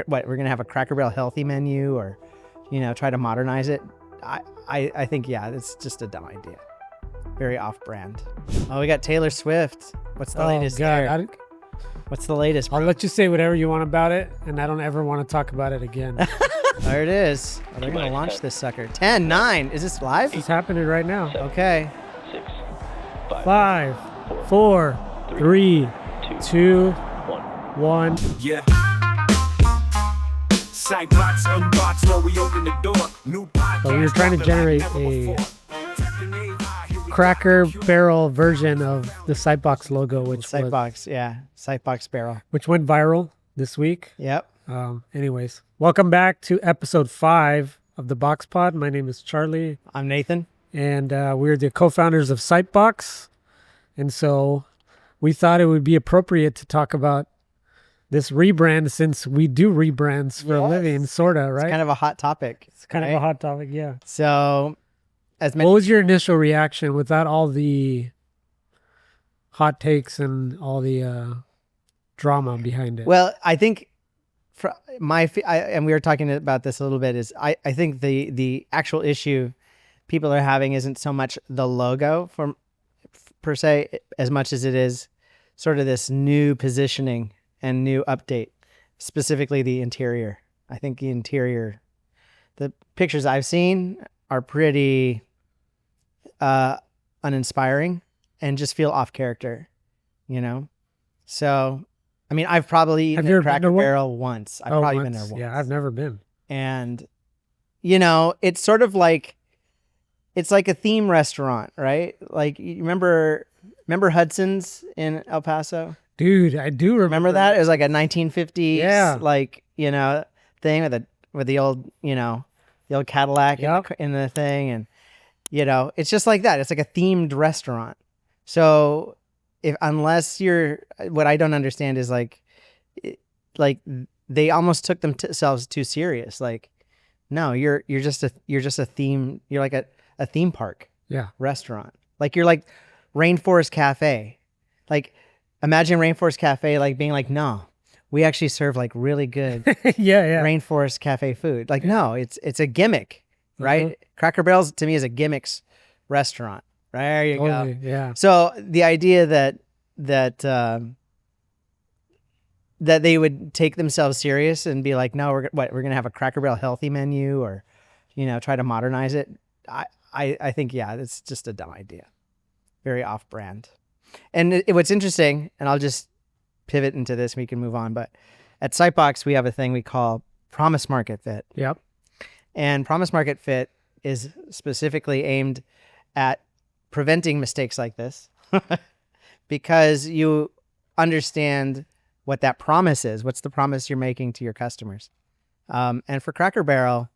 we're gonna have a Cracker Barrel healthy menu, or try to modernize it. I think it's just a dumb idea. Very off-brand. Oh, we got Taylor Swift. What's the latest there? What's the latest, bro? I'll let you say whatever you want about it, and I don't ever want to talk about it again. There it is. Oh, they're going to launch this sucker. 10, 9. Is this live? It's happening right now. Okay. 6, 5, 4, 3, 2, 1. Yeah. Sightbox, unbox, while we open the door. New podcast. So we were trying to generate a Cracker Barrel version of the Sightbox logo, Sightbox, Sightbox barrel. which went viral this week. Yep. Anyways, welcome back to episode 5 of the BoxPod. My name is Charlie, I'm Nathan. and we're the co-founders of Sightbox. And so we thought it would be appropriate to talk about this rebrand, since we do rebrands for a living, sort of, right? It's kind of a hot topic. It's kind of a hot topic, yeah. So, What was your initial reaction without all the hot takes and all the drama behind it? Well, I think and we were talking about this a little bit, is I think the actual issue people are having isn't so much the logo per se, as much as it is sort of this new positioning and new update, specifically the interior. I think the interior, the pictures I've seen are pretty uninspiring and just feel off character, So, I mean, I've probably eaten at Cracker Barrel once. I've probably been there once. Yeah, I've never been. And, it's sort of like, it's like a theme restaurant, right? Like, you remember Hudson's in El Paso? Dude, I do Remember that? It was like a 1950s, Yeah. thing with the old, the old Cadillac Yep. in the thing. And, it's just like that. It's like a themed restaurant. So unless what I don't understand is like they almost took themselves too serious. Like, no, you're just a theme. You're like a theme park restaurant. Like, you're like Rainforest Café. Like, imagine Rainforest Café like being like, no, we actually serve like really good Rainforest Cafe food. Like, no, it's a gimmick, right? Mm-hmm. Cracker Barrel's to me is a gimmicks restaurant. Right, there you go. Yeah. So the idea that they would take themselves serious and be like, no, we're gonna have a Cracker Barrel healthy menu, or try to modernize it. I think it's just a dumb idea. Very off-brand. And what's interesting, and I'll just pivot into this, we can move on, but at Sightbox, we have a thing we call Promise Market Fit. Yep. And Promise Market Fit is specifically aimed at preventing mistakes like this because you understand what that promise is. What's the promise you're making to your customers? And for Cracker Barrel,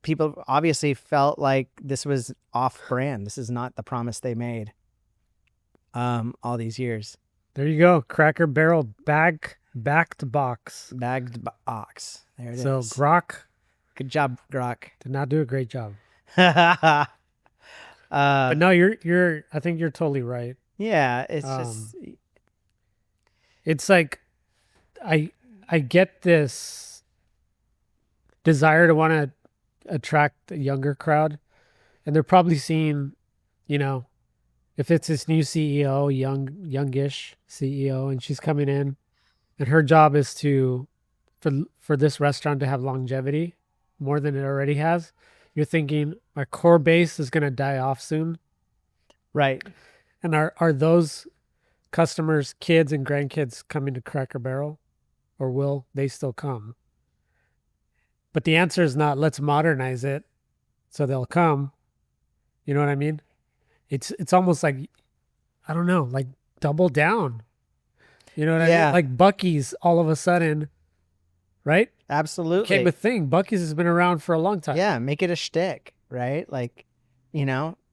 people obviously felt like this was off-brand. This is not the promise they made all these years. There you go. Cracker Barrel backed box. Bagged box. There it is. So Grok Good job, Grok. did not do a great job. But But no, I think you're totally right. yeah, it's just It's like I get this desire to want to attract a younger crowd, and they're probably seeing, if it's this new CEO, youngish CEO, and she's coming in, and her job is for this restaurant to have longevity more than it already has. You're thinking our core base is going to die off soon, right. and are those customers, kids and grandkids, coming to Cracker Barrel, or will they still come? But the answer is not, let's modernize it so they'll come. You know what I mean? It's almost like, I don't know, like double down. You know what I mean? Like Bucky's all of a sudden, right? Absolutely. Became a thing. Bucky's has been around for a long time. Yeah, make it a shtick, right? Like,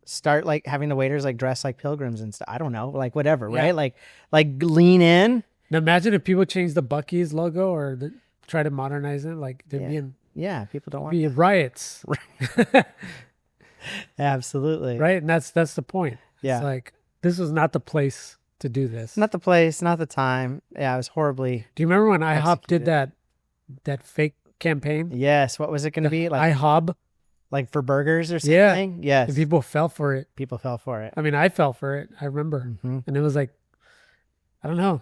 start like having the waiters like dress like pilgrims and stuff. I don't know, like whatever, right? Like lean in. Now imagine if people change the Bucky's logo or try to modernize it, like there'd People don't want be riots. Absolutely. Right? And that's the point. Yeah. It's like, this is not the place to do this. Not the place, not the time. Yeah, it was horribly. Do you remember when IHOP did Executed. that fake campaign? Yes. What was it going to be like? IHOB. Like for burgers or Yeah. something? Yes. And people fell for it. People fell for it. I mean, I fell for it. I remember. Mhm. And it was like, I don't know,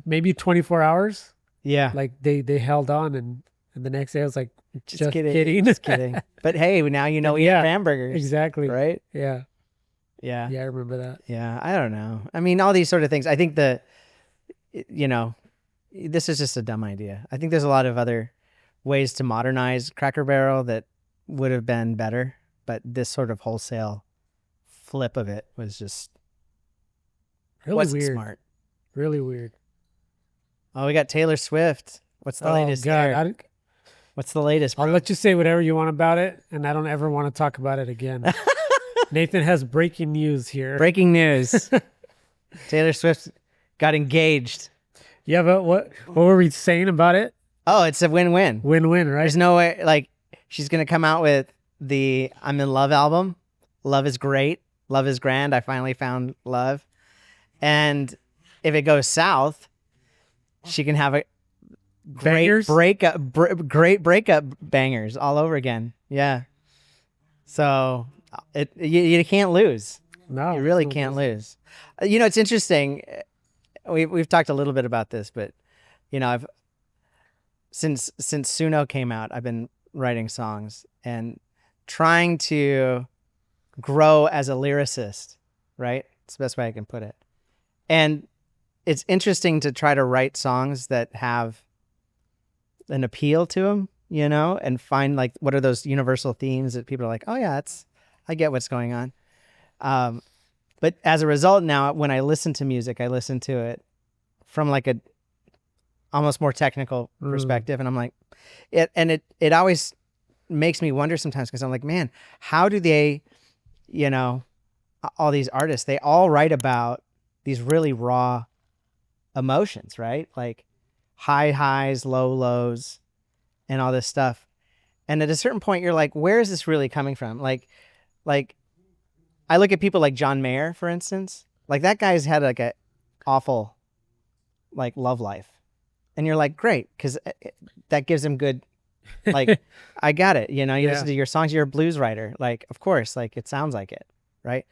maybe 24 hours. Yeah. Like they held on, and the next day I was like, just kidding. kidding. Just kidding. But hey, now you know we Yeah. eat hamburgers. Exactly. Right? Yeah. Yeah. Yeah, I remember that. Yeah. I don't know. I mean, all these sort of things. I think this is just a dumb idea. I think there's a lot of other ways to modernize Cracker Barrel that would have been better. But this sort of wholesale flip of it was just Really wasn't weird. smart. Really weird. Oh, we got Taylor Swift. What's the Oh latest God. there? What's the latest? I'll let you say whatever you want about it, and I don't ever want to talk about it again. Nathan has breaking news here. Breaking news. Taylor Swift got engaged. Yeah, but what were we saying about it? Oh, it's a win-win. Win-win, right? There's no way, like, she's going to come out with the I'm in Love album. Love is great. Love is grand. I finally found love. And if it goes south, she can have a Bangers? great breakup bangers all over again. Yeah. So you can't lose. No, You really no can't business. lose. It's interesting. We've talked a little bit about this, but I've since Suno came out, I've been writing songs and trying to grow as a lyricist. Right, it's the best way I can put it. And it's interesting to try to write songs that have an appeal to them, and find like what are those universal themes that people are like, oh yeah, I get what's going on. But as a result, now when I listen to music, I listen to it from like a almost more technical perspective, and I'm like, it always makes me wonder sometimes because I'm like, man, how do they, all these artists, they all write about these really raw emotions, right? Like high highs, low lows, and all this stuff. And at a certain point, you're like, where is this really coming from? Like. I look at people like John Mayer, for instance. Like that guy's had like a awful, like love life, and you're like, great, because that gives him good. Like, I got it. You listen to your songs. You're a blues writer. Like, of course, like it sounds like it, right?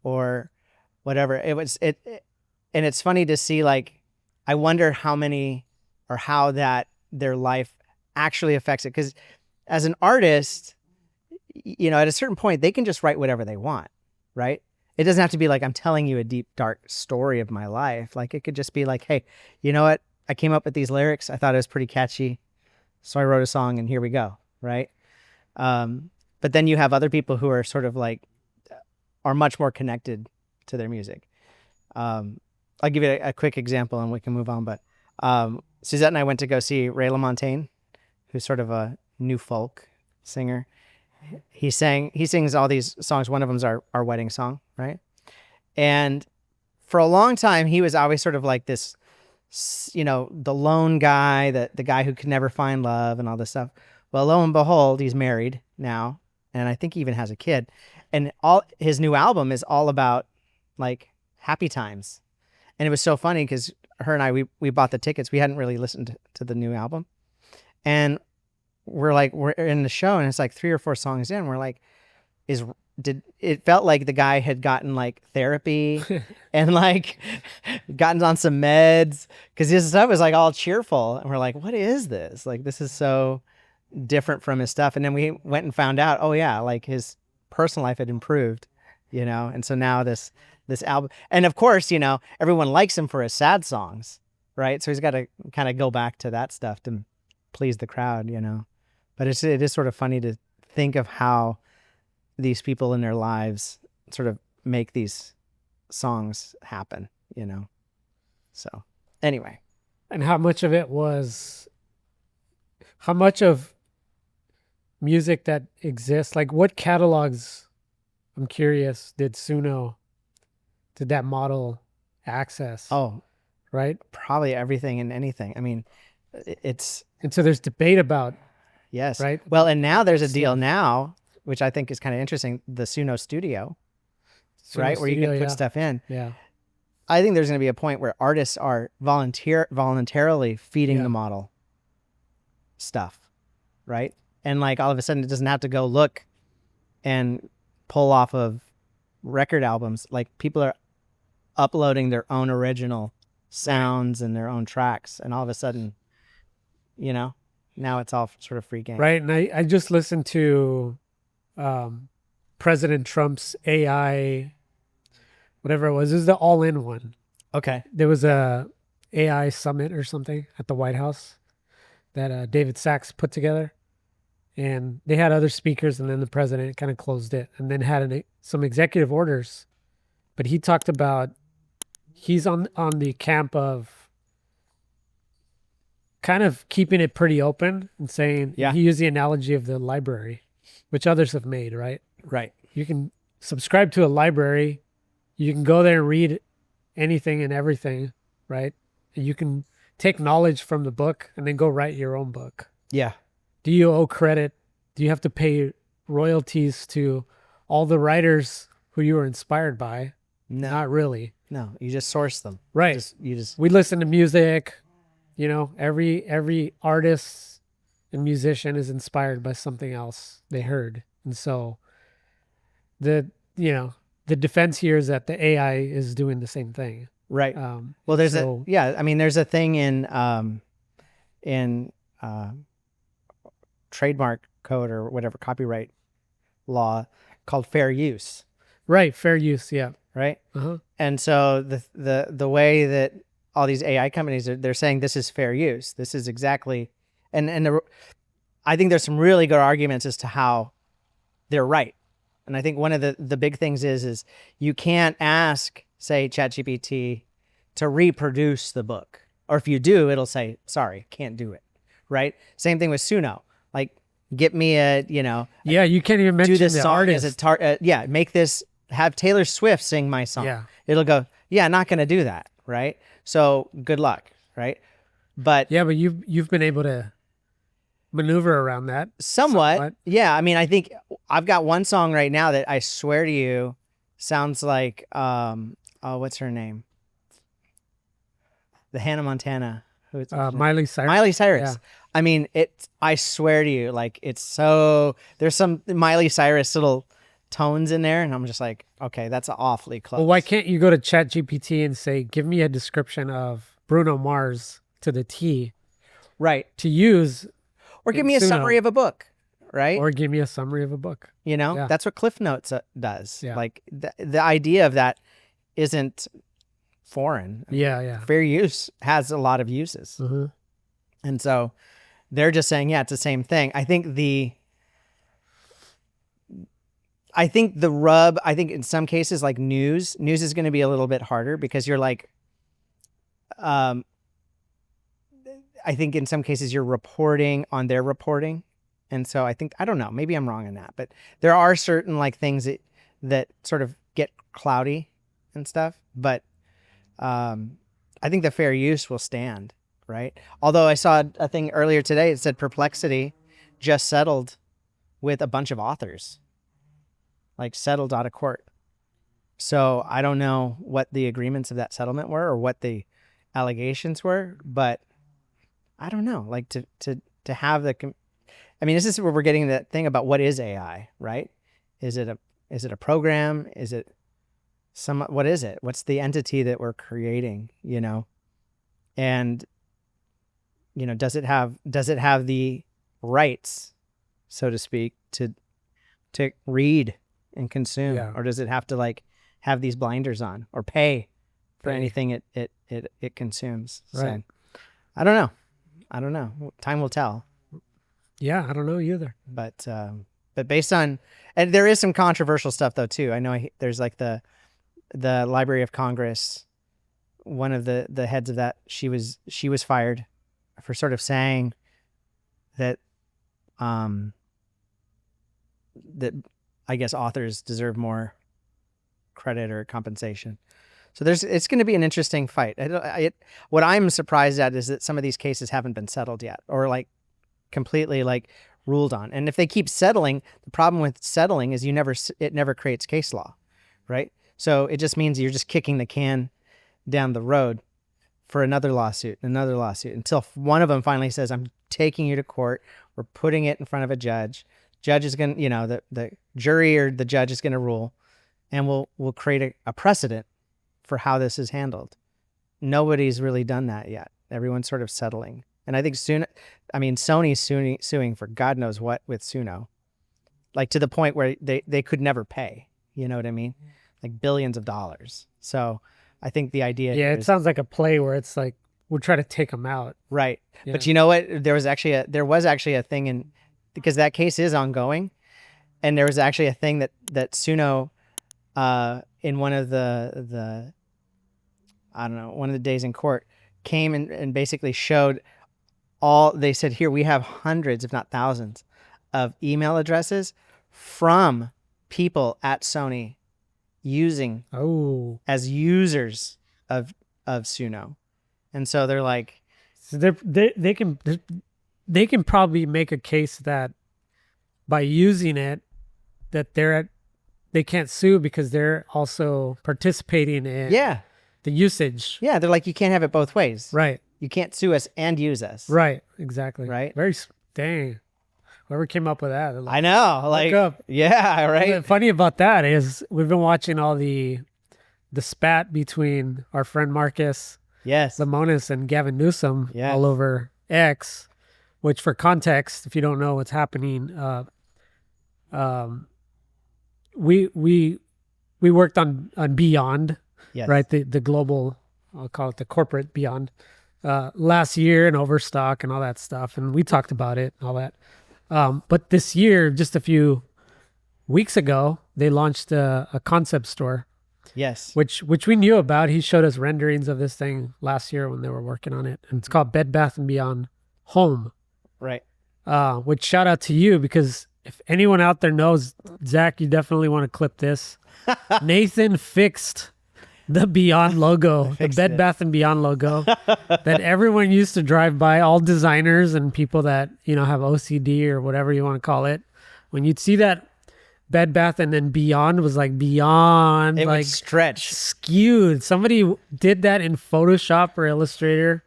Or whatever. And it's funny to see. Like, I wonder how many or how that their life actually affects it. Because as an artist, at a certain point, they can just write whatever they want. Right? It doesn't have to be like, I'm telling you a deep, dark story of my life. Like it could just be like, hey, you know what? I came up with these lyrics. I thought it was pretty catchy. So I wrote a song and here we go. Right? But then you have other people who are sort of like, are much more connected to their music. I'll give you a quick example and we can move on. But Suzette and I went to go see Ray LaMontagne, who's sort of a new folk singer. He sings all these songs. One of them's our wedding song, right? And for a long time, he was always sort of like this, the lone guy, the guy who could never find love and all this stuff. Well, lo and behold, he's married now, and I think he even has a kid. And all his new album is all about like happy times. And it was so funny because her and I, we bought the tickets. We hadn't really listened to the new album, and we're in the show and it's like 3 or 4 songs in. We're like, it felt like the guy had gotten like therapy and like gotten on some meds because his stuff was like all cheerful. And we're like, what is this? Like, this is so different from his stuff. And then we went and found out, oh yeah, like his personal life had improved, And so now this album, and of course, everyone likes him for his sad songs, right? So he's got to kind of go back to that stuff to please the crowd, But it is sort of funny to think of how these people in their lives sort of make these songs happen, So anyway. And how much of music that exists, like what catalogs, I'm curious, did that model access? Oh, right? Probably everything and anything. I mean, it's... And so there's debate about... Yes. Right. Well, and now there's a deal now, which I think is kind of interesting. The Suno Studio, right? Where you can put stuff in. Yeah. I think there's going to be a point where artists are voluntarily feeding Yeah. the model stuff, right? And like all of a sudden, it doesn't have to go look and pull off of record albums. Like people are uploading their own original sounds and their own tracks, and all of a sudden, you know, now it's all sort of free game. Right. And I just listened to President Trump's AI, whatever it was. This is the all-in one. Okay. There was a AI summit or something at the White House that David Sachs put together. And they had other speakers, and then the president kind of closed it and then had some executive orders. But he talked about he's on the camp of kind of keeping it pretty open and saying, Yeah. he used the analogy of the library, which others have made, right? Right. You can subscribe to a library. You can go there and read anything and everything, right? And you can take knowledge from the book and then go write your own book. Yeah. Do you owe credit? Do you have to pay royalties to all the writers who you were inspired by? No. Not really. No. You just source them. Right. You just. We listen to music, you know, every artist and musician is inspired by something else they heard. And so the defense here is that the AI is doing the same thing. Right. Well, there's so- I mean, there's a thing in trademark code or whatever copyright law called fair use, Right. Fair use. Yeah. right? Uh-huh. And so the way that all these AI companies they're saying this is fair use. This is exactly, I think there's some really good arguments as to how they're right. And I think one of the big things is you can't ask, say, ChatGPT to reproduce the book. Or if you do, it'll say, sorry, can't do it. Right? Same thing with Suno. Like, get me Yeah. You can't even mention do this the song artist. as a make this, have Taylor Swift sing my song. Yeah. It'll go, yeah, not going to do that. Right? So good luck. Right? But Yeah, but you've been able to maneuver around that. somewhat. Yeah. I mean, I think I've got one song right now that I swear to you sounds like, what's her name? The Hannah Montana. What's her name? Miley Cyrus. Miley Cyrus. Yeah. I mean, I swear to you, like there's some Miley Cyrus little tones in there, and I'm just like, okay, that's awfully close. Well, why can't you go to ChatGPT and say, give me a description of Bruno Mars to the T Right. to use, Or give me a Suno. summary of a book, right? or give me a summary of a book? Yeah. That's what Cliff Notes does. Yeah. Like the idea of that isn't foreign. Yeah, yeah. Fair use has a lot of uses. Uh-huh. And so they're just saying, yeah, it's the same thing. I think the rub, I think in some cases like news is going to be a little bit harder because you're like, I think in some cases you're reporting on their reporting. And so I don't know, maybe I'm wrong in that, but there are certain like things that sort of get cloudy and stuff. But I think the fair use will stand, right? Although I saw a thing earlier today, it said Perplexity just settled with a bunch of authors, like settled out of court. So I don't know what the agreements of that settlement were or what the allegations were, but I don't know, like to have I mean, this is where we're getting that thing about what is AI, right? Is it a program? Is it what is it? What's the entity that we're creating, And, does it have the rights, so to speak, to read and consume? Yeah. Or does it have to like have these blinders on or pay for anything it consumes? Right. So I don't know. Time will tell. Yeah, I don't know either. But based on, and there is some controversial stuff though too. I know there's like the Library of Congress, one of the heads of that, she was fired for sort of saying that that I guess authors deserve more credit or compensation. So it's going to be an interesting fight. What I'm surprised at is that some of these cases haven't been settled yet, or like completely like ruled on. And if they keep settling, the problem with settling is it never creates case law, right? So it just means you're just kicking the can down the road for another lawsuit, until one of them finally says, I'm taking you to court. We're putting it in front of a judge. Judge is going to, the jury or the judge is going to rule, and we'll create a precedent for how this is handled. Nobody's really done that yet. Everyone's sort of settling. And I think Sony's suing for God knows what with Suno, like to the point where they could never pay. You know what I mean? Like billions of dollars. So I think the idea. Yeah, it sounds like a play where it's like we'll try to take them out. Right. Yeah. But you know what? There was actually a thing because that case is ongoing, and there was actually a thing that Suno, in one of the one of the days in court, came and basically showed they said, here, we have hundreds, if not thousands, of email addresses from people at Sony using as users of Suno. And so they're like, so they can probably make a case that by using it, that they can't sue because they're also participating in the usage. Yeah, they're like, you can't have it both ways. Right. You can't sue us and use us. Right. Exactly. Right. Dang. Whoever came up with that. I know. Like, yeah, right. What's funny about that is we've been watching all the spat between our friend Marcus Lemonis and Gavin Newsom all over X, which for context, if you don't know what's happening, we worked on Beyond, right? The global, I'll call it the corporate Beyond, last year, and Overstock and all that stuff. And we talked about it and all that. But this year, just a few weeks ago, they launched a concept store. Yes. Which we knew about. He showed us renderings of this thing last year when they were working on it. And it's called Bed Bath & Beyond Home. Right. Which shout out to you, because if anyone out there knows, Zach, you definitely want to clip this. Nathan fixed the Beyond logo, the Bed Bath & Beyond logo that everyone used to drive by, all designers and people that, have OCD or whatever you want to call it. When you'd see that Bed Bath and then Beyond was like Beyond, it like would stretch, skewed. Somebody did that in Photoshop or Illustrator,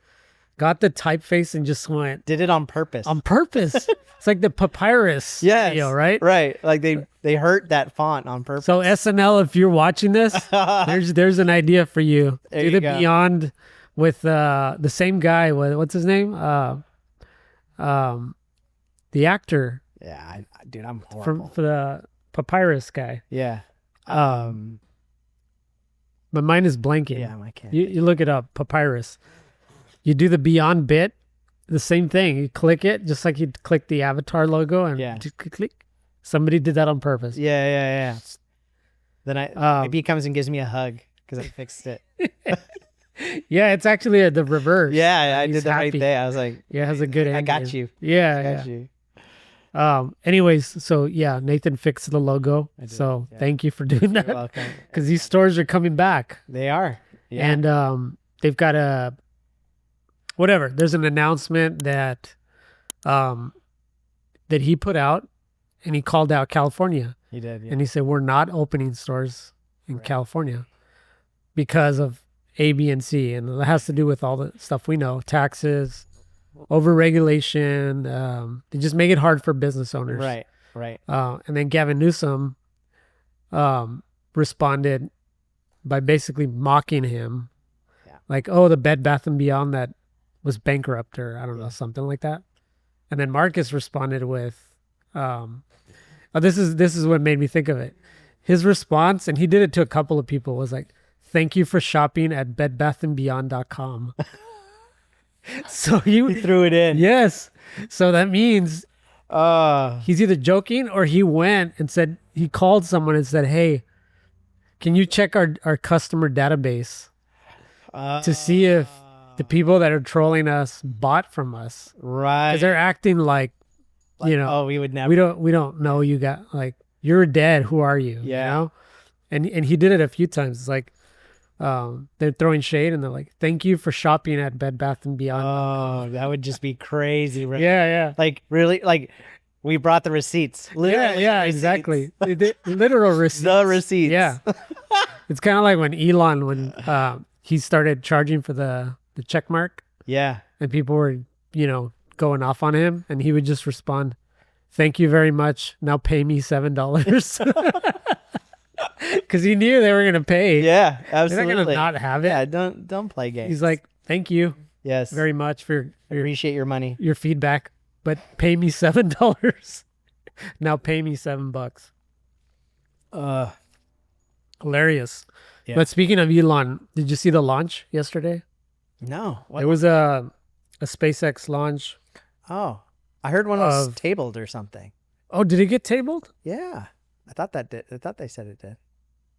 got the typeface and just did it on purpose. It's like the papyrus video, right? Right. Like they hurt that font on purpose. So SNL, if you're watching this, there's an idea for you. There Do you the go. Beyond with the same guy. What's his name? The actor. Yeah, dude, I'm horrible. For the papyrus guy. Yeah. But mine is blanking. Yeah, I can't. You look it up, papyrus. You do the Beyond bit, the same thing. You click it just like you click the avatar logo and just click. Somebody did that on purpose. Yeah. Then maybe he comes and gives me a hug because I fixed it. Yeah, it's actually the reverse. Yeah, I He's did the right happy. day. I was like, Yeah, it has a good ending. I got you. Yeah, I got you. Anyways, so yeah, Nathan fixed the logo. So thank you for doing You're that. welcome. Because these stores are coming back. They are. Yeah. And they've got there's an announcement that he put out, and he called out California. He did. Yeah. And he said, we're not opening stores in California because of A, B, and C. And it has to do with all the stuff we know, taxes, over-regulation. They just make it hard for business owners. Right. And then Gavin Newsom responded by basically mocking him. Yeah. Like, oh, the Bed Bath & Beyond that was bankrupt, or I don't know, something like that. And then Marcus responded with, this is what made me think of it. His response, and he did it to a couple of people, was like, thank you for shopping at bedbathandbeyond.com. So he threw it in. Yes. So that means he's either joking, or he went and said, he called someone and said, hey, can you check our customer database to see if the people that are trolling us bought from us? Right. Because they're acting like, oh, we would never. We don't know you got, like, you're dead. Who are you? Yeah. You know? And he did it a few times. It's like, they're throwing shade and they're like, thank you for shopping at Bed Bath & Beyond. Oh, that would just be crazy. Right? Yeah. Like, really, like, we brought the receipts. Literally Yeah, receipts. exactly. Literal receipts. The receipts. Yeah. It's kind of like when Elon, he started charging for the check mark, Yeah. and people were, going off on him, and he would just respond, "Thank you very much. Now pay me $7." Because he knew they were gonna pay. Yeah, They're not absolutely. gonna not have it. Yeah, don't play games. He's like, "Thank you yes, very much for appreciate your money. your feedback, but pay me $7." Now pay me $7. Hilarious. Yeah. But speaking of Elon, did you see the launch yesterday? No. What? It was a SpaceX launch. Oh, I heard one was Of- tabled or something. Oh, did it get tabled? Yeah, I thought that did. I thought they said it did.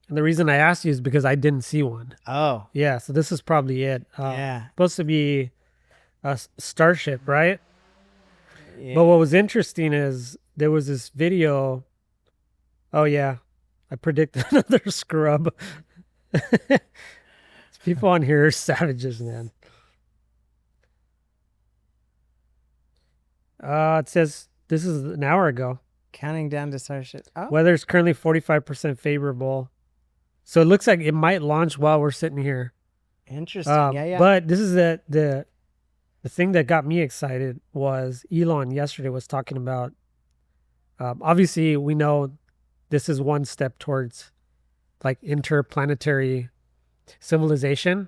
And the reason I asked you is because I didn't see one. Oh, Yeah, so this is probably it. yeah. Supposed to be a Starship, right? Yeah. But what was interesting is there was this video. Oh yeah, I predicted another scrub. These people on here are savages, man. It says this is an hour ago. Counting down to Starship. Oh, Weather is currently 45% favorable, so it looks like it might launch while we're sitting here. interesting. Yeah. But this is the thing that got me excited was Elon yesterday was talking about. Obviously, we know this is one step towards like interplanetary civilization.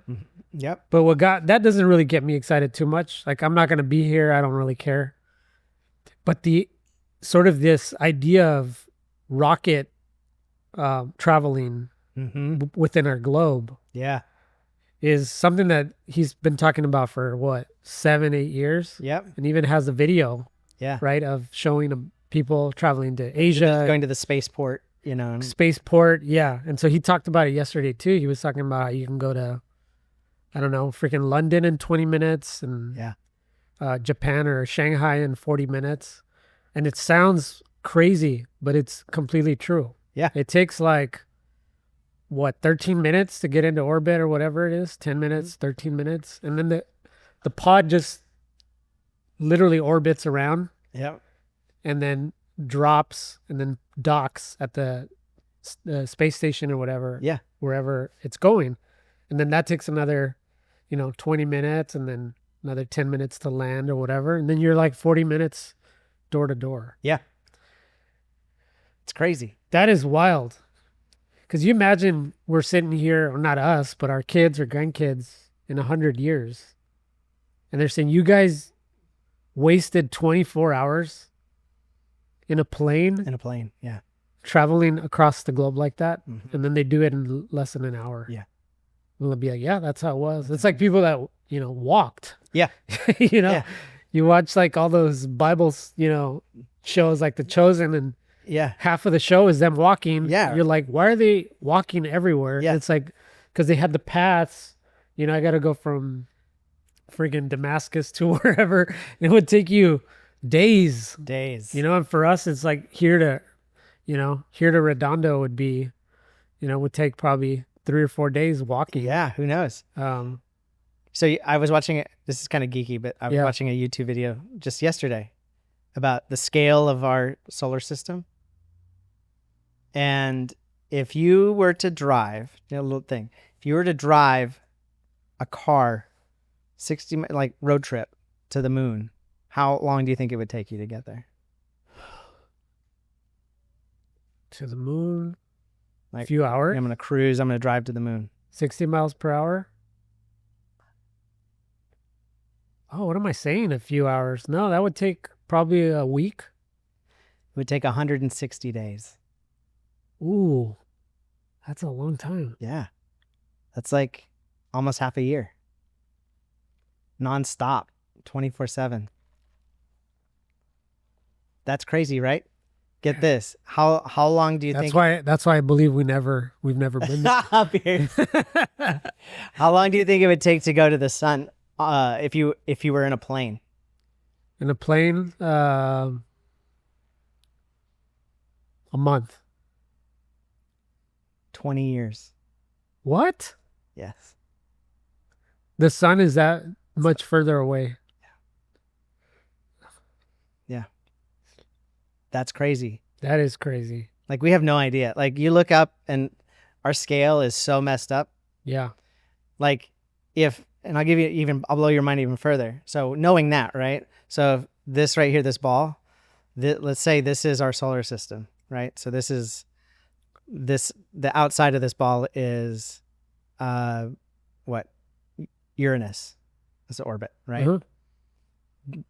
Yep. But that doesn't really get me excited too much. Like I'm not going to be here. I don't really care. But the sort of this idea of rocket traveling Mm-hmm. within our globe Yeah. is something that he's been talking about for what, 7-8 years, Yep. and even has a video, Yeah. right, of showing people traveling to Asia, Going to the spaceport. And spaceport. Yeah. And so he talked about it yesterday too. He was talking about how you can go to, I don't know, freaking London in 20 minutes and yeah. Japan or Shanghai in 40 minutes. And it sounds crazy, but it's completely true. Yeah. It takes like, 13 minutes to get into orbit or whatever it is, 10 minutes, 13 minutes. And then the pod just literally orbits around Yep. and then drops and then docks at the space station or whatever, Yeah. wherever it's going. And then that takes another, 20 minutes and then another 10 minutes to land or whatever. And then you're like 40 minutes door to door. Yeah. It's crazy. That is wild. Because you imagine we're sitting here, or not us, but our kids or grandkids in 100 years. And they're saying, you guys wasted 24 hours in a plane In a plane. Yeah. traveling across the globe like that. Mhm. And then they do it in less than an hour. Yeah. We'll be like, yeah, that's how it was. It's like people that, walked. Yeah. You watch like all those Bibles, shows like The Chosen, and Yeah. half of the show is them walking. Yeah. You're like, why are they walking everywhere? Yeah. It's like, because they had the paths, I got to go from friggin' Damascus to wherever. And it would take you days, Days. and for us, it's like here to Redondo would be, would take probably 3 or 4 days walking. Yeah. Who knows? So I was watching it. This is kind of geeky, but I was Yeah. watching a YouTube video just yesterday about the scale of our solar system. And if you were to drive, a little thing, if you were to drive a car 60 like road trip to the moon, how long do you think it would take you to get there? To the moon, a Like, few hours, I'm going to cruise. I'm going to drive to the moon. 60 miles per hour. Oh, what am I saying? A few hours? No, that would take probably a week. It would take 160 days. Ooh, that's a long time. Yeah. That's like almost half a year. Non-stop, 24/7. That's crazy, right? Get this. How long do you That's think why I believe we've never been there. Up here. How long do you think it would take to go to the sun if you were in a plane? In a plane, a month. 20 years. What? Yes. The sun is that much further away. That's crazy. That is crazy. Like we have no idea. Like you look up and our scale is so messed up. Yeah. Like and I'll blow your mind even further. So knowing that, right? So if this right here, this ball, let's say this is our solar system, right? So the outside of this ball is, what? Uranus. It's the orbit, right? Mhm.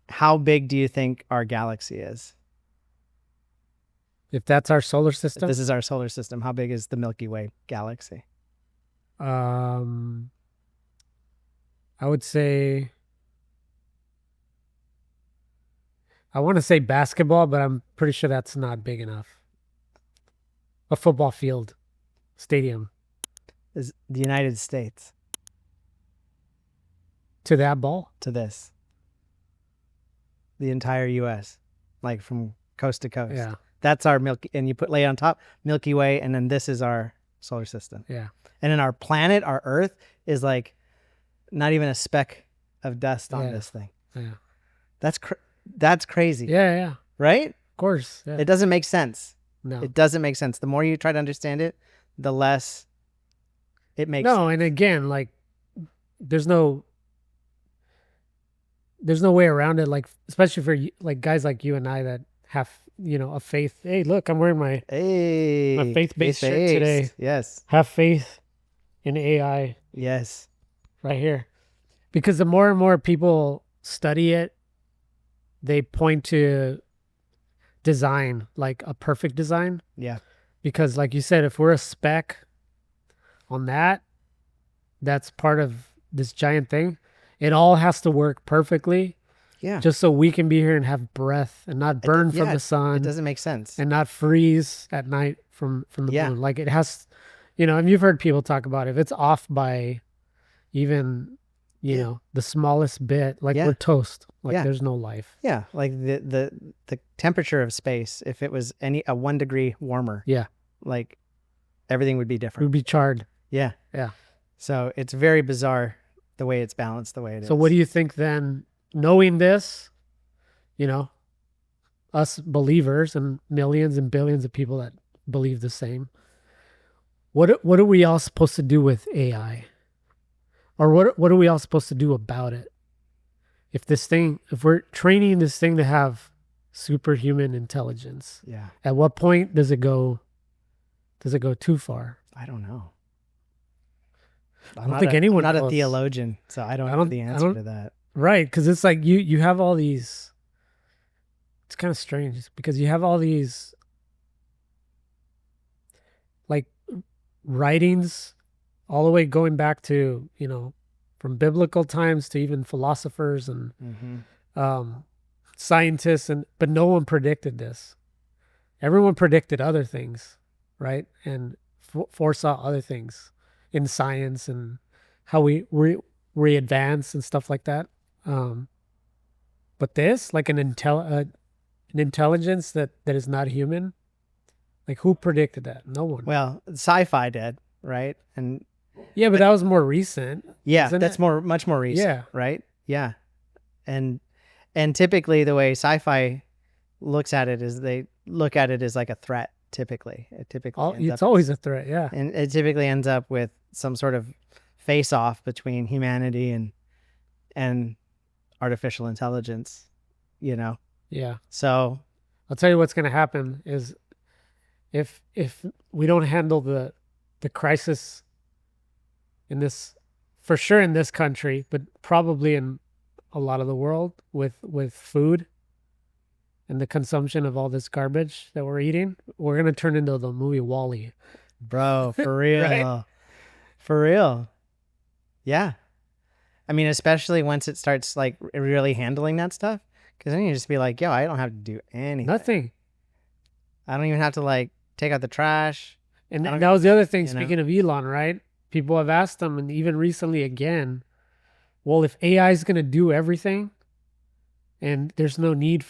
How big do you think our galaxy is? If that's our solar If system, this is our solar system, how big is the Milky Way galaxy? I would say, I want to say basketball, but I'm pretty sure that's not big enough. A football field, stadium, Is the United States to that ball. to this? The entire U.S., like from coast to coast. Yeah, That's our and you lay it on top, Milky Way, and then this is our solar system. yeah, And then our planet, our Earth, is like not even a speck of dust on Yeah. this thing. yeah, That's crazy, yeah. Of right? course. Yeah. It doesn't make sense. No, It doesn't make sense. The more you try to understand it, the less it makes no. And again, like, there's no way around it. Like, especially for like guys like you and I that have a faith. Hey, look, I'm wearing my Hey, faith-based shirt faith-based. today. Yes, have faith in AI yes, right here, because the more and more people study it, they point to design, like a perfect design. yeah, Because like you said, if we're a speck on that's part of this giant thing. It all has to work perfectly yeah. just so we can be here and have breath and not burn from yeah, the It sun doesn't make sense. and not freeze at night from the Yeah. moon. Like, it has, and you've heard people talk about it. If it's off by even, the smallest bit, like, Yeah. we're toast. Like, Yeah. there's no life. Yeah, like the temperature of space, if it was a 1 degree warmer, Yeah. like everything would be It would different. be charred. Yeah. Yeah. So it's very bizarre the way it's balanced, the way it is. So what do you think then, knowing this, us believers and millions and billions of people that believe the same, what are we all supposed to do with AI? Or what are we all supposed to do about it? If we're training this thing to have superhuman intelligence, Yeah, at what point does it go too far? I don't know. I don't think anyone I'm not a knows. theologian, so I don't know the answer to that. Right, because it's like you have all these. It's kind of strange because you have all these like writings all the way going back to, from biblical times to even philosophers and Mm-hmm. scientists, but no one predicted this. Everyone predicted other things, right? And foresaw other things in science and how we advance and stuff like that. But this, like an intelligence that is not human, like, who predicted that? No one. Well, sci-fi did, right? And Yeah, but that was more recent. yeah, Isn't that's it? much more recent. Yeah. Right. Yeah. And typically the way sci-fi looks at it is they look at it as like a threat. Typically, It's always a threat. Yeah. and it typically ends up with some sort of face-off between humanity and artificial intelligence. Yeah. So I'll tell you what's going to happen is if we don't handle the crisis in this, for sure in this country, but probably in a lot of the world with food and the consumption of all this garbage that we're eating, we're going to turn into the movie WALL-E. bro, for real. Right? For real. Yeah. I mean, especially once it starts like really handling that stuff, because then you just be like, yo, I don't have to do anything. Nothing. I don't even have to like take out the trash. And I don't- that was the other thing, you know? speaking of Elon, right? People have asked him, and even recently again, well, if AI is going to do everything and there's no need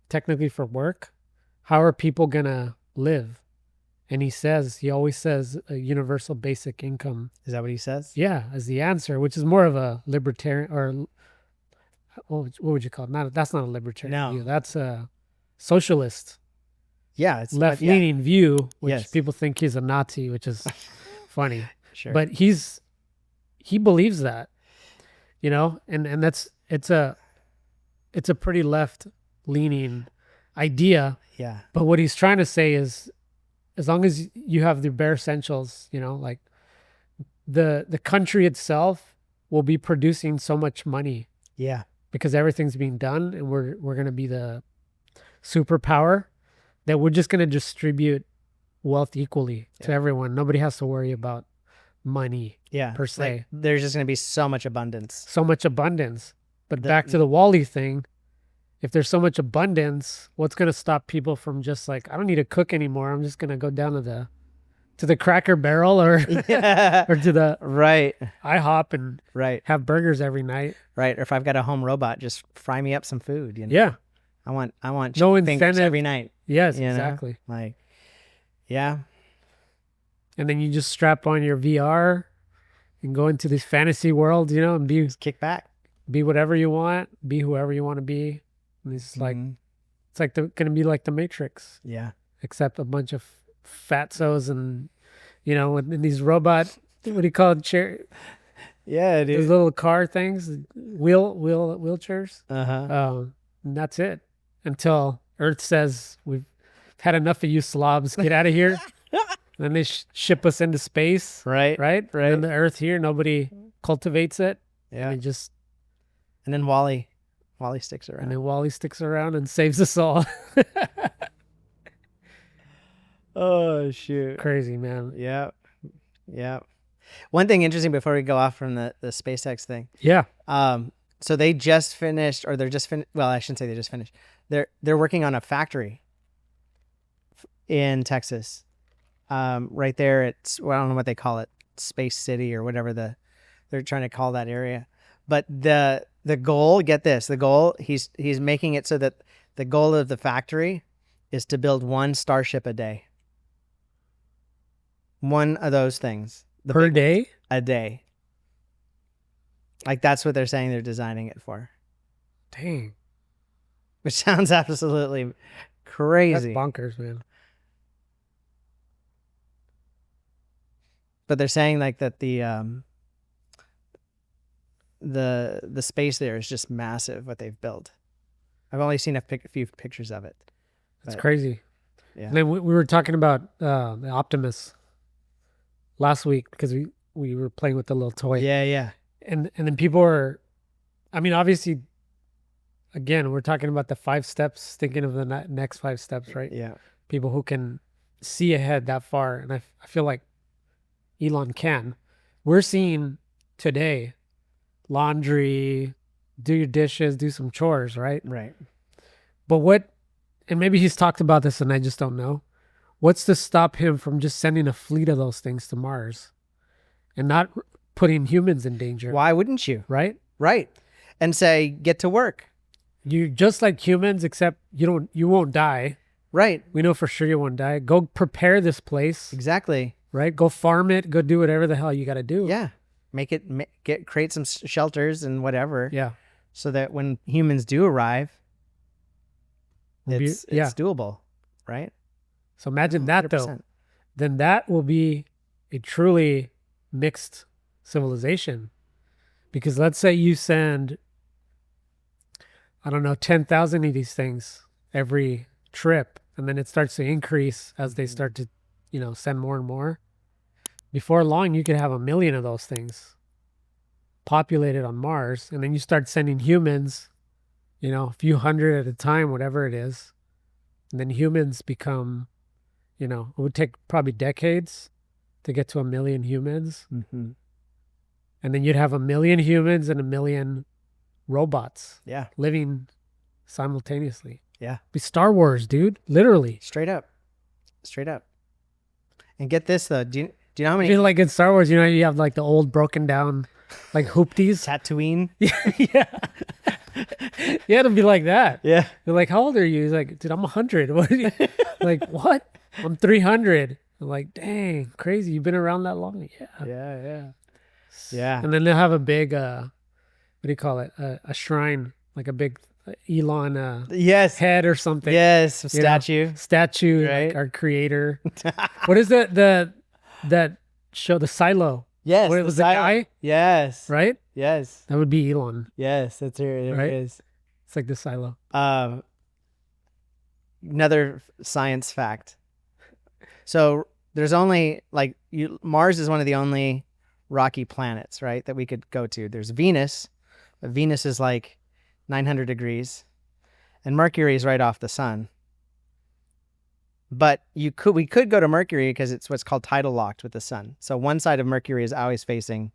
technically for work, how are people going to live? And he always says a universal basic income. Is that what he says? Yeah, as the answer, which is more of a libertarian, or what would you call it? That's not a libertarian No. view. That's a socialist, Yeah. It's left-leaning view, which Yes. people think he's a Nazi, which is funny. Sure. But he he believes that, you know, and it's a pretty left leaning idea. Yeah. But what he's trying to say is, as long as you have the bare essentials, you know, like the country itself will be producing so much money Yeah. because everything's being done, and we're going to be the superpower that we're just going to distribute wealth equally to everyone. Nobody has to worry about money Yeah. per se. Like, there's just going to be so much abundance. So much abundance. But back to the Wall-E thing, if there's so much abundance, what's going to stop people from just like, I don't need to cook anymore. I'm just going to go down to the Cracker Barrel or Yeah. or to the Right. IHOP and Right. have burgers every night. Right. Or if I've got a home robot, just fry me up some food. You know? Yeah. I want No chicken fingers incentive. every night. Yes, You know? exactly. Like, yeah. And then you just strap on your VR and go into this fantasy world, you know, and Just kick back. be whatever you want, be whoever you want to be. And it's like Mhm. it's like gonna be like the Matrix, Yeah. except a bunch of fatsos and, you know, and these robot, what do you call it, chair, Yeah, those dude. little car things, wheelchairs. Uh-huh. And that's it until Earth says we've had enough of you slobs, get out of here. Then they ship us into space, Right. right? Right. And the Earth here, nobody cultivates it. Yeah. And it just And then Wally sticks and around. then Wally sticks around and saves us all. Oh shoot. Crazy, man. Yeah. Yeah. One thing interesting before we go off from the SpaceX thing. Yeah. So they just finished, or they're just finished. Well, I shouldn't say they just finished. They're working on a factory in Texas. Right there at, well, I don't know what they call it, Space City or whatever they're trying to call that area. But the goal, get this, the goal, he's making it so that the goal of the factory is to build one Starship a day. One of those things. Per day? A day. Like that's what they're saying they're designing it for. Dang. Which sounds absolutely crazy. That's bonkers, man. But they're saying like that the space there is just massive what they've built. I've only seen a few pictures of it. That's But, crazy. Yeah. And then we were talking about the Optimus last week because we were playing with the little toy. Yeah, yeah. And then people are, I mean, obviously, again, we're talking about the 5 steps, thinking of the next 5 steps, right? Yeah. People who can see ahead that far. And I feel like Elon can. We're seeing today laundry, do your dishes, do some chores, right? Right. But and maybe he's talked about this and I just don't know. What's to stop him from just sending a fleet of those things to Mars and not putting humans in danger? Why wouldn't you? Right? Right. And say, get to work. You just like humans, except you won't die. Right. We know for sure you won't die. Go prepare this place, Exactly. right? Go farm it. Go do whatever the hell you got to do. Yeah. Make it, create some shelters and whatever. Yeah. So that when humans do arrive, it's yeah. doable. Right. So imagine that though. 100%. Then that will be a truly mixed civilization. Because let's say you send, I don't know, 10,000 of these things every trip, and then it starts to increase as they start to, send more and more. Before long, you could have 1 million of those things populated on Mars, and then you start sending humans, a few hundred at a time, whatever it is. And then humans become, it would take probably decades to get to 1 million humans. Mm-hmm. And then you'd have 1 million humans and 1 million robots Yeah. living simultaneously. Yeah. Be Star Wars, dude. Literally. Straight up. And get this though. Do you know how I many feel like in Star Wars, you have like the old broken down, like hoopties. Tatooine? Yeah. Yeah, it'll be like that. Yeah. They're like, how old are you? He's like, dude, I'm 100. What are you? Like, what? I'm 300. I'm like, dang, crazy. You've been around that long? Yeah. Yeah. And then they'll have a big, what do you call it? A shrine, like a big Elon Yes. head or something. Yes. You know, statue, Right. like our creator. What is that show? The Silo. Yes. What, it was the guy? Yes. Right? Yes. That would be Elon. Yes. That's it. There Right? it is. It's like the silo. Another science fact. So there's only Mars is one of the only rocky planets, right, that we could go to. There's Venus. But Venus is like 900 degrees, and Mercury is right off the sun. But we could go to Mercury because it's what's called tidal locked with the sun. So one side of Mercury is always facing,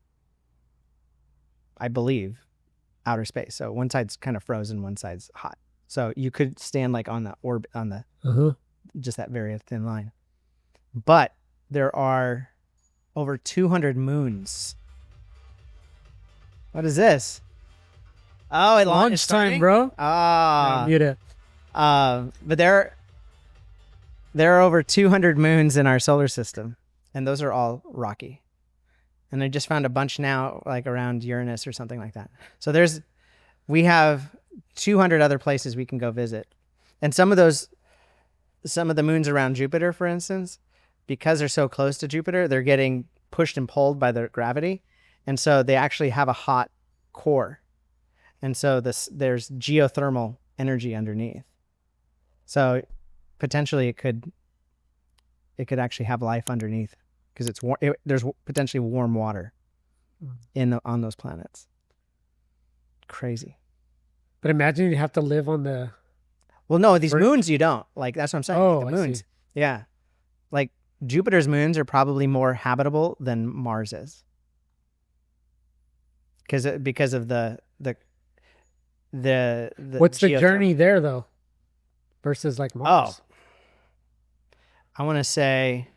I believe, outer space. So one side's kind of frozen, one side's hot. So you could stand like on the orbit, on the just that very thin line. But there are over 200 moons. What is this? Oh, it Launch time, bro. Ah, Mute it. but there are over 200 moons in our solar system, and those are all rocky. And I just found a bunch now, like around Uranus or something like that. So we have 200 other places we can go visit, and some of the moons around Jupiter, for instance, because they're so close to Jupiter, they're getting pushed and pulled by the gravity, and so they actually have a hot core, and so there's geothermal energy underneath. So potentially it could actually have life underneath because it's warm. There's potentially warm water on those planets. Crazy. But imagine you have to live on the... Well, no, these moons you don't. Like, that's what I'm saying. Oh, the I moons. see. Yeah. Like, Jupiter's moons are probably more habitable than Mars is. Because of the What's the journey there, though? Versus, like, Mars? Oh. I want to say...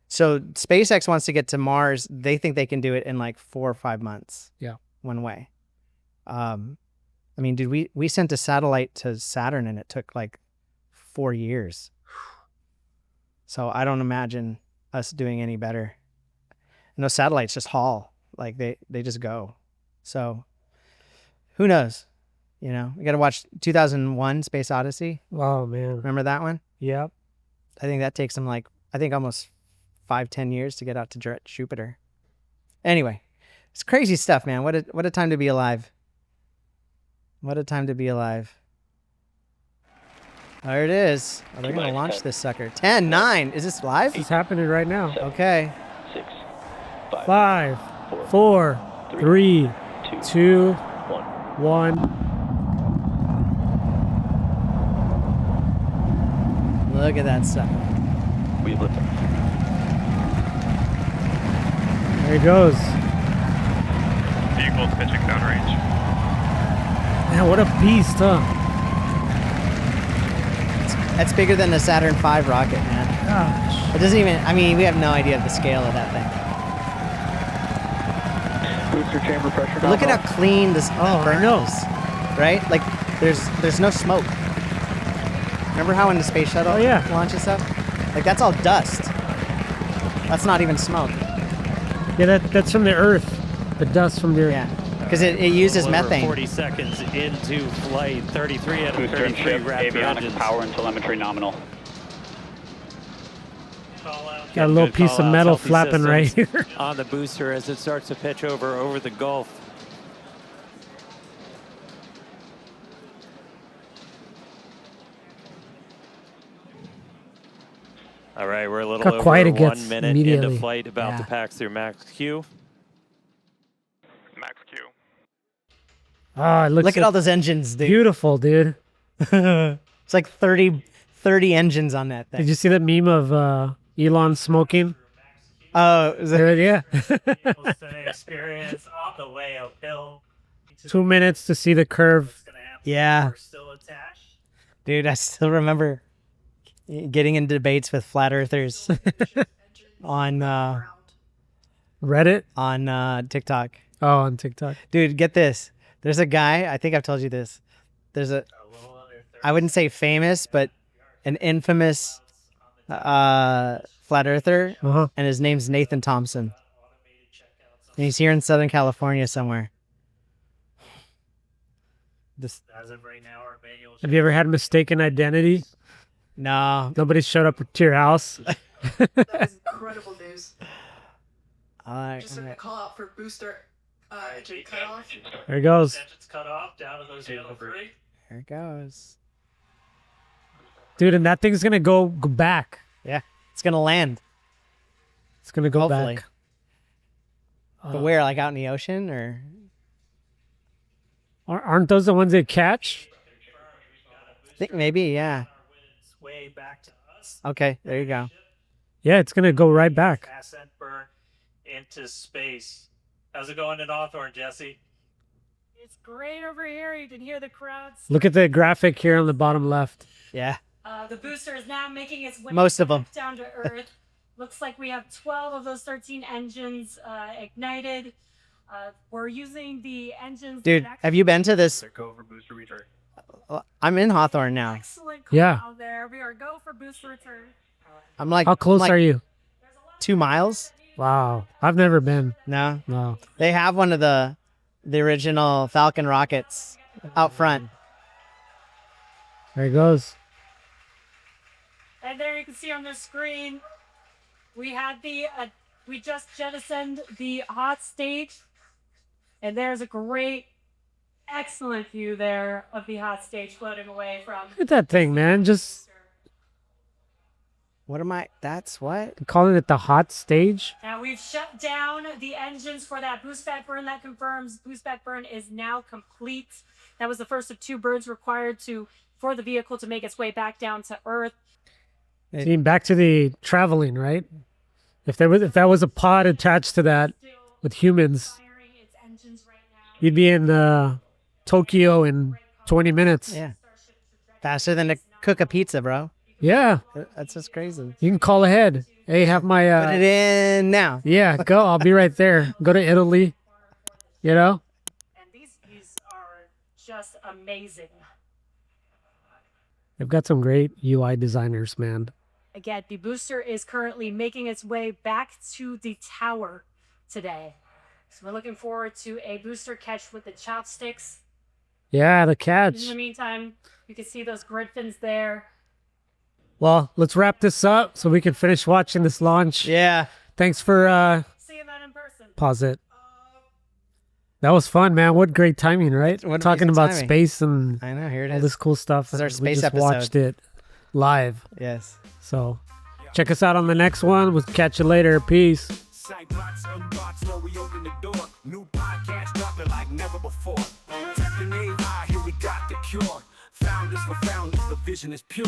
So SpaceX wants to get to Mars. They think they can do it in like 4 or 5 months. Yeah. One way. Dude, we sent a satellite to Saturn and it took like 4 years. So I don't imagine us doing any better. And those satellites just haul. Like they just go. So who knows? You know, we got to watch 2001 Space Odyssey. Oh, man. Remember that one? Yep. I think that takes them almost 5-10 years to get out to Jupiter. Anyway, it's crazy stuff, man. What a time to be alive. What a time to be alive. There it is. Oh, they're going to launch this sucker. 10, 9. Is this live? It's happening right now. Okay. 6, 5, 4, 3, 2, 1. Look at that sucker. We have liftoff. There he goes. Vehicles pitching downrange. Man, what a beast, huh? That's bigger than the Saturn V rocket, man. Gosh. It doesn't even, we have no idea of the scale of that thing. Booster chamber pressure. But look at how clean this burn is, right? Like, there's no smoke. Remember how in the space shuttle launches stuff? Like, that's all dust. That's not even smoke. Yeah, that's from the Earth. The dust from the Earth. Yeah, because it uses methane. 40 seconds into flight. 33 out of 33 wrapped engines. Power and telemetry nominal. Got a little Good piece of call-outs, metal healthy flapping right systems here. on the booster as it starts to pitch over the Gulf. All right, we're a little How over quiet it 1 gets minute immediately. into flight, about Yeah. to pass through max Q. Max Q. Oh, it looks Look at all those engines, dude. beautiful, dude. It's like 30 engines on that thing. Did you see that meme of Elon smoking? Oh, is it? Yeah. Experience on the way uphill. 2 minutes to see the curve. Yeah. We're still attached. Dude, I still remember getting into debates with flat earthers on Reddit? TikTok. Oh, on TikTok. Dude, get this. There's a guy, I think I've told you this. I wouldn't say famous, but an infamous flat earther, Uh-huh. and his name's Nathan Thompson. And he's here in Southern California somewhere. As of right now, our manual Have you ever had mistaken identity? No. Nobody showed up to your house. That was incredible news. Just a call out for booster engine cutoff. There it goes. Engine's cut off down to those yellow three. Here it goes. Dude, and that thing's going to go back. Yeah, it's gonna land. It's going to go Hopefully. back. But where? Like out in the ocean, or? Aren't those the ones they catch? I think maybe. Yeah. It's way back to us. Okay. There you go. Yeah, it's going to go right back. Ascent burn into space. How's it going in Hawthorne, Jesse? It's great over here. You can hear the crowds. Look at the graphic here on the bottom left. Yeah. The booster is now making its way Most of them. down to Earth. Looks like we have 12 of those 13 engines ignited. We're using the engines. Dude, have you been to this? Go for booster return. I'm in Hawthorne now. Excellent call Yeah. out there. We are go for boost return. I'm like. How close I'm like are you? 2 miles? Wow. I've never been. No. No. They have one of the original Falcon rockets out front. There it goes. And there you can see on the screen, we had we just jettisoned the hot stage. And there's a great, excellent view there of the hot stage floating away from. Look at that thing, man. Just What am I? That's what? calling it the hot stage. Now we've shut down the engines for that boost back burn. That confirms boost back burn is now complete. That was the first of 2 burns required for the vehicle to make its way back down to Earth. See, back to the traveling, right? If that was a pod attached to that with humans, Firing its engines right now. you'd be in Tokyo in 20 minutes. Yeah. Faster than to cook a pizza, bro. Yeah. That's just crazy. You can call ahead. Hey, have my Put it in now. yeah, go. I'll be right there. Go to Italy. You know? And these views are just amazing. They've got some great UI designers, man. Again, the booster is currently making its way back to the tower today. So we're looking forward to a booster catch with the chopsticks. Yeah, the In catch. the meantime, you can see those grid fins there. Well, let's wrap this up so we can finish watching this launch. Yeah. Thanks for Seeing that in person. pause it. That was fun, man. What great timing, right? What Talking amazing about timing. space and I know. Here it all is. this cool stuff. This is our We space just episode. watched it live. Yes. So check us out on the next one. We'll catch you later. Peace. Sightbox, unbox, when we open the door. New podcast dropping like never before. Testing AI, here we got the cure. Founders for founders, the vision is pure.